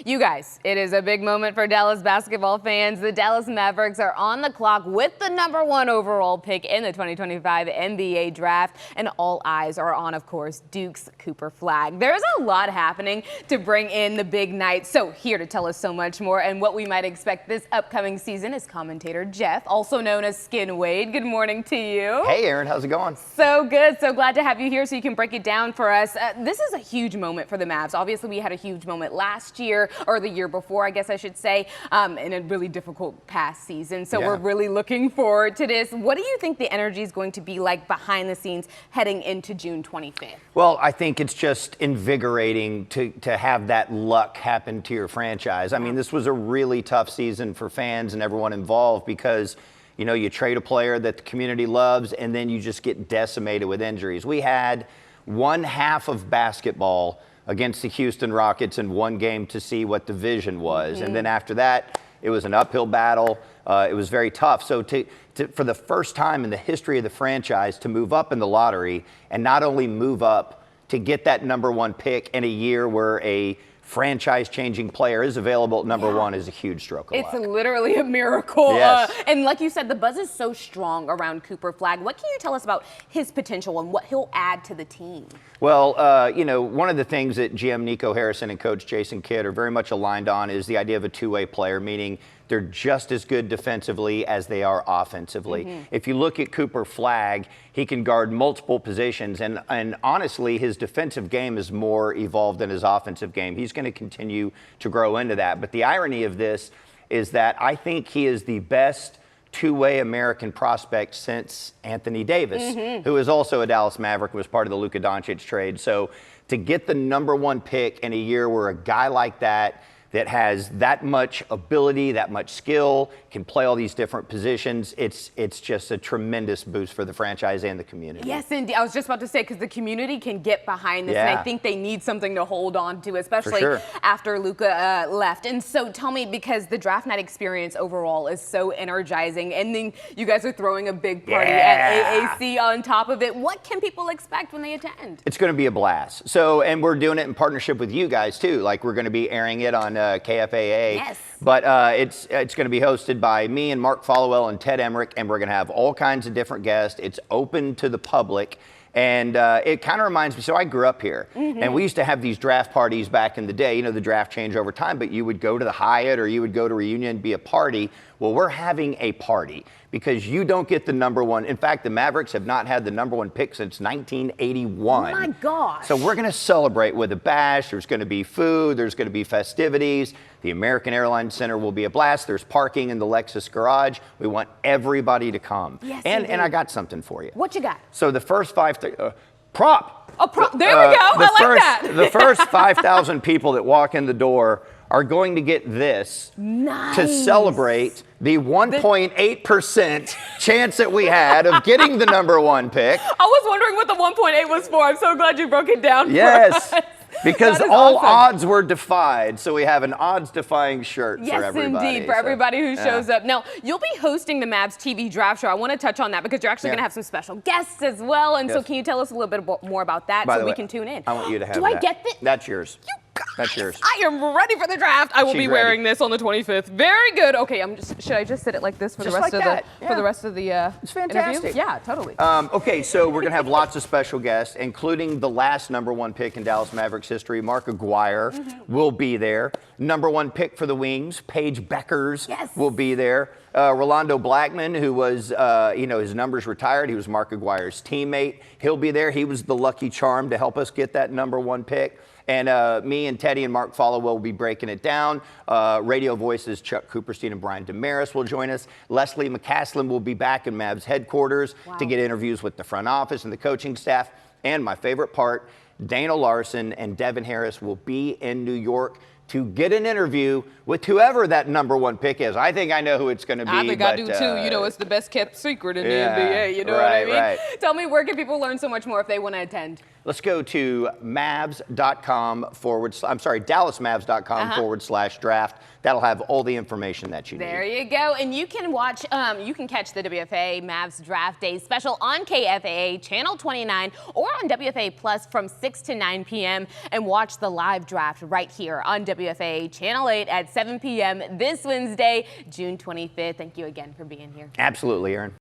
You guys, it is a big moment for Dallas basketball fans. The Dallas Mavericks are on the clock with the #1 overall pick in the 2025 NBA draft, and all eyes are on, of course, Duke's Cooper Flagg. There's a lot happening to bring in the big night, so here to tell us so much more and what we might expect this upcoming season is commentator Jeff, also known as Skin Wade. Good morning to you. Hey, Aaron, how's it going? So good, so glad to have you here so you can break it down for us. This is a huge moment for the Mavs. Obviously, we had a huge moment last year, or the year before, I guess I should say, in a really difficult past season. So we're really looking forward to this. What do you think the energy is going to be like behind the scenes heading into June 25th? Well, I think it's just invigorating to have that luck happen to your franchise. I mean, this was a really tough season for fans and everyone involved because, you know, you trade a player that the community loves and then you just get decimated with injuries. We had one half of basketball against the Houston Rockets in one game to see what the vision was. And then after that, it was an uphill battle. It was very tough. So for the first time in the history of the franchise to move up in the lottery and not only move up to get that #1 pick in a year where a franchise-changing player is available at #1 is a huge stroke of luck. It's literally a miracle. Yes. And like you said, the buzz is so strong around Cooper Flagg. What can you tell us about his potential and what he'll add to the team? Well, you know, one of the things that GM Nico Harrison and Coach Jason Kidd are very much aligned on is the idea of a two-way player, meaning they're just as good defensively as they are offensively. If you look at Cooper Flagg, he can guard multiple positions, and honestly, his defensive game is more evolved than his offensive game. He's going to continue to grow into that. But the irony of this is that I think he is the best two-way American prospect since Anthony Davis, who is also a Dallas Maverick, was part of the Luka Doncic trade. So to get the #1 pick in a year where a guy like that has that much ability, that much skill, can play all these different positions, it's just a tremendous boost for the franchise and the community. Yes, indeed. I was just about to say, because the community can get behind this, and I think they need something to hold on to, especially after Luka left. And so tell me, because the draft night experience overall is so energizing, and then you guys are throwing a big party at AAC on top of it. What can people expect when they attend? It's going to be a blast. So, and we're doing it in partnership with you guys too. Like, we're going to be airing it on KFAA. Yes. But it's going to be hosted by me and Mark Followell and Ted Emmerich, and we're going to have all kinds of different guests. It's open to the public. And it kind of reminds me, so I grew up here, and we used to have these draft parties back in the day. You know, the draft changed over time, but you would go to the Hyatt or you would go to Reunion and be a party. Well, we're having a party because you don't get the #1. In fact, the Mavericks have not had the #1 pick since 1981. Oh my gosh. So we're going to celebrate with a bash. There's going to be food. There's going to be festivities. The American Airlines Center will be a blast. There's parking in the Lexus garage. We want everybody to come. Yes, and I got something for you. What you got? So the first prop. A prop. There we go. I like that. The first 5,000 people that walk in the door are going to get this to celebrate the 1.8% chance that we had of getting the #1 pick. I was wondering what the 1.8 was for. I'm so glad you broke it down for us. Because all awesome. odds were defied, so we have an odds-defying shirt for everybody. Yes, indeed, for everybody who shows up. Now, you'll be hosting the Mavs TV draft show. I want to touch on that because you're actually going to have some special guests as well. And so can you tell us a little bit more about that so we can tune in? I want you to have that. Do I get this? That's yours. You guys, that's yours. I am ready for the draft. I will be wearing this on the 25th. Very good. Okay, should I just sit it like this for the rest of the It's fantastic. interview? Yeah, totally. Okay, so we're going to have lots of special guests, including the last #1 pick in Dallas Mavericks history, Mark Aguirre will be there. #1 pick for the Wings, Paige Beckers will be there. Rolando Blackman, who was, you know, his number's retired. He was Mark Aguirre's teammate. He'll be there. He was the lucky charm to help us get that #1 pick. And me and Teddy and Mark Followell will be breaking it down. Radio voices Chuck Cooperstein and Brian Damaris will join us. Leslie McCaslin will be back in Mavs headquarters to get interviews with the front office and the coaching staff. And my favorite part, Dana Larson and Devin Harris will be in New York to get an interview with whoever that #1 pick is. I think I know who it's going to be. I think I do too. You know, it's the best kept secret in the NBA. You know what I mean? Right. Tell me, where can people learn so much more if they want to attend? let's go to DallasMavs.com/draft. That'll have all the information that you need. There you go. And you can watch, you can catch the WFA Mavs Draft Day special on KFAA Channel 29 or on WFA Plus from 6 to 9 p.m. and watch the live draft right here on WFA Channel 8 at 7 p.m. this Wednesday, June 25th. Thank you again for being here. Absolutely, Aaron.